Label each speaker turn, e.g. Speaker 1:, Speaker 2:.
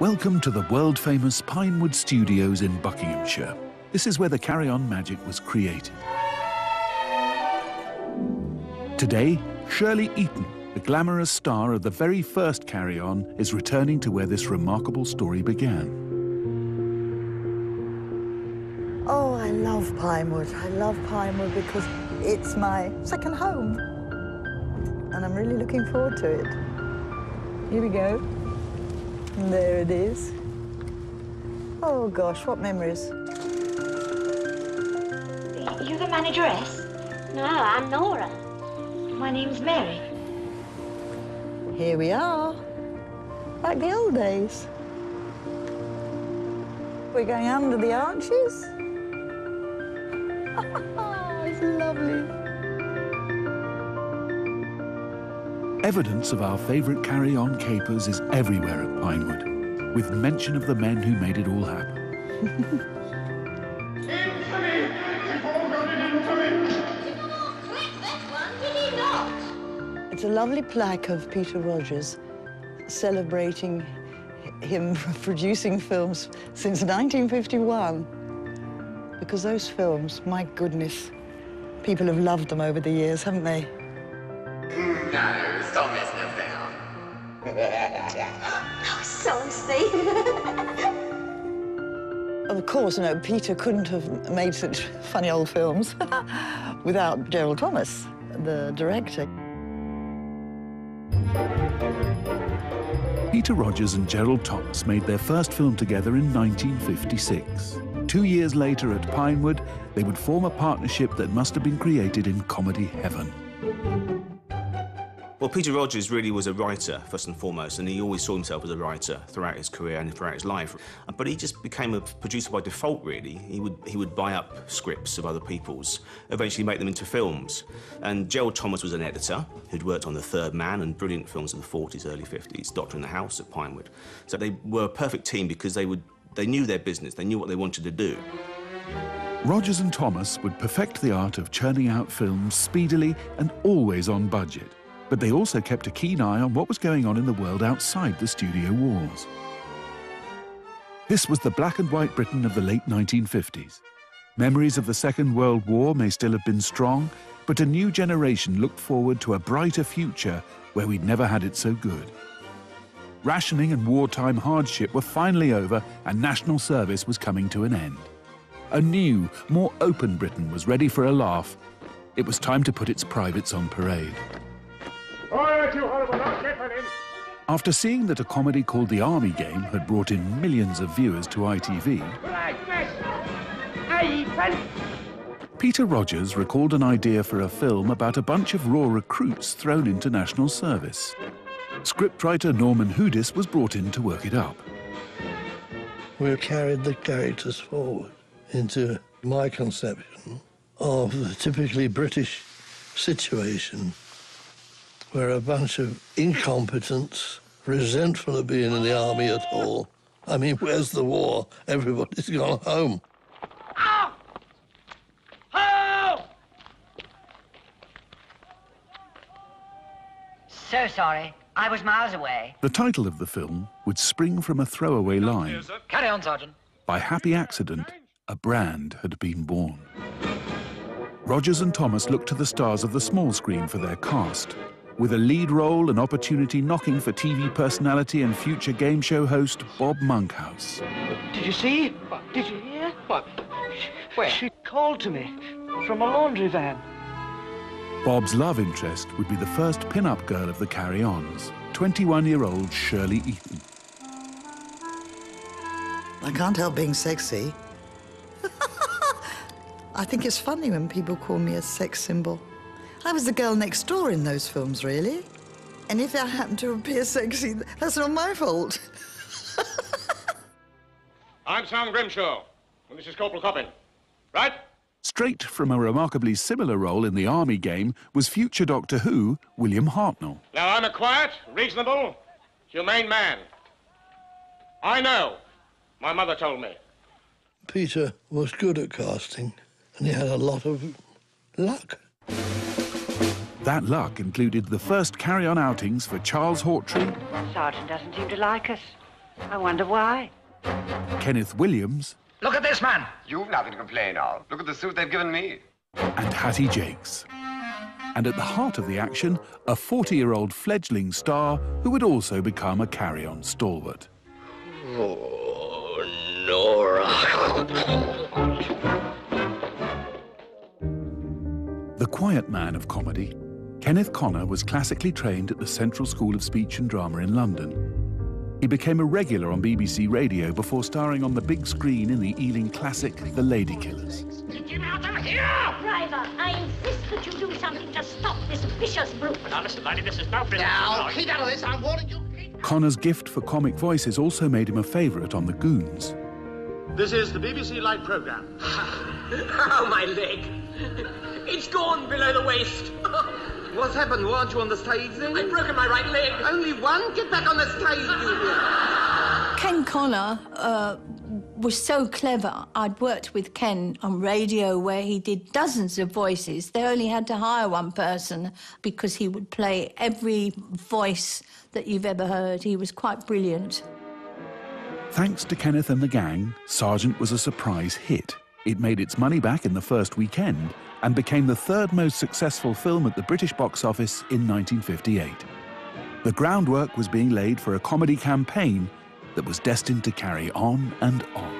Speaker 1: Welcome to the world-famous Pinewood Studios in Buckinghamshire. This is where the Carry On magic was created. Today, Shirley Eaton, the glamorous star of the very first Carry On, is returning to where this remarkable story began.
Speaker 2: Oh, I love Pinewood. I love Pinewood because it's my second home. And I'm really looking forward to it. Here we go. And there it is. Oh, gosh, what memories.
Speaker 3: You the manageress?
Speaker 4: No, I'm Nora.
Speaker 3: My name's Mary.
Speaker 2: Here we are, like the old days. We're going under the arches. It's lovely.
Speaker 1: Evidence of our favourite Carry On capers is everywhere at Pinewood, with mention of the men who made it all happen.
Speaker 2: It's a lovely plaque of Peter Rogers celebrating him producing films since 1951. Because those films, my goodness, people have loved them over the years, haven't they?
Speaker 5: No, stop messing about.
Speaker 4: Oh, saucy.
Speaker 2: Of course, you know, Peter couldn't have made such funny old films without Gerald Thomas, the director.
Speaker 1: Peter Rogers and Gerald Thomas made their first film together in 1956. 2 years later at Pinewood, they would form a partnership that must have been created in comedy heaven.
Speaker 6: Well, Peter Rogers really was a writer, first and foremost, and he always saw himself as a writer throughout his career and throughout his life. But he just became a producer by default, really. He would buy up scripts of other people's, eventually make them into films. And Gerald Thomas was an editor who'd worked on The Third Man and brilliant films of the 40s, early 50s, Doctor in the House at Pinewood. So they were a perfect team because they knew their business, they knew what they wanted to do.
Speaker 1: Rogers and Thomas would perfect the art of churning out films speedily and always on budget. But they also kept a keen eye on what was going on in the world outside the studio walls. This was the black and white Britain of the late 1950s. Memories of the Second World War may still have been strong, but a new generation looked forward to a brighter future where we'd never had it so good. Rationing and wartime hardship were finally over and national service was coming to an end. A new, more open Britain was ready for a laugh. It was time to put its privates on parade. After seeing that a comedy called The Army Game had brought in millions of viewers to ITV, Peter Rogers recalled an idea for a film about a bunch of raw recruits thrown into national service. Scriptwriter Norman Houdis was brought in to work it up.
Speaker 7: We carried the characters forward into my conception of the typically British situation, where a bunch of incompetents, resentful of being in the army at all. I mean, where's the war? Everybody's gone home.
Speaker 5: Ow! Oh!
Speaker 8: So sorry. I was miles away.
Speaker 1: The title of the film would spring from a throwaway line.
Speaker 8: Carry on, Sergeant.
Speaker 1: By happy accident, a brand had been born. Rogers and Thomas looked to the stars of the small screen for their cast, with a lead role and opportunity knocking for TV personality and future game show host Bob Monkhouse.
Speaker 9: Did you see? What? Did you hear? What? Where? She called to me from a laundry van.
Speaker 1: Bob's love interest would be the first pin-up girl of the Carry-Ons, 21-year-old Shirley Eaton.
Speaker 2: I can't help being sexy. I think it's funny when people call me a sex symbol. I was the girl next door in those films, really. And if I happen to appear sexy, that's not my fault.
Speaker 10: I'm Sam Grimshaw, and this is Corporal Coppin. Right?
Speaker 1: Straight from a remarkably similar role in The Army Game was future Doctor Who, William Hartnell.
Speaker 10: Now, I'm a quiet, reasonable, humane man. I know. My mother told me.
Speaker 7: Peter was good at casting, and he had a lot of luck.
Speaker 1: That luck included the first Carry On outings for Charles Hawtrey.
Speaker 8: Sergeant doesn't seem to like us. I wonder why.
Speaker 1: Kenneth Williams,
Speaker 8: Look at this man.
Speaker 5: You've nothing to complain of. Look at the suit they've given me.
Speaker 1: and Hattie Jakes. And at the heart of the action, a 40-year-old fledgling star who would also become a carry-on stalwart.
Speaker 9: Oh, Nora.
Speaker 1: The quiet man of comedy, Kenneth Connor was classically trained at the Central School of Speech and Drama in London. He became a regular on BBC Radio before starring on the big screen in the Ealing classic The Ladykillers.
Speaker 5: Get him out of here!
Speaker 4: Driver, I insist that you do something to stop this vicious brute.
Speaker 10: Now listen, lady, this is no business.
Speaker 5: Now, keep out of this, I'm warning you.
Speaker 1: Connor's gift for comic voices also made him a favourite on The Goons.
Speaker 10: This is the BBC Light programme.
Speaker 9: Oh, my leg. It's gone below the waist. What's happened? Weren't you on the stage then? I've broken my right leg. Only one? Get back on the stage, you.
Speaker 11: Ken Connor was so clever. I'd worked with Ken on radio where he did dozens of voices. They only had to hire one person because he would play every voice that you've ever heard. He was quite brilliant.
Speaker 1: Thanks to Kenneth and the gang, Sergeant was a surprise hit. It made its money back in the first weekend and became the third most successful film at the British box office in 1958. The groundwork was being laid for a comedy campaign that was destined to carry on and on.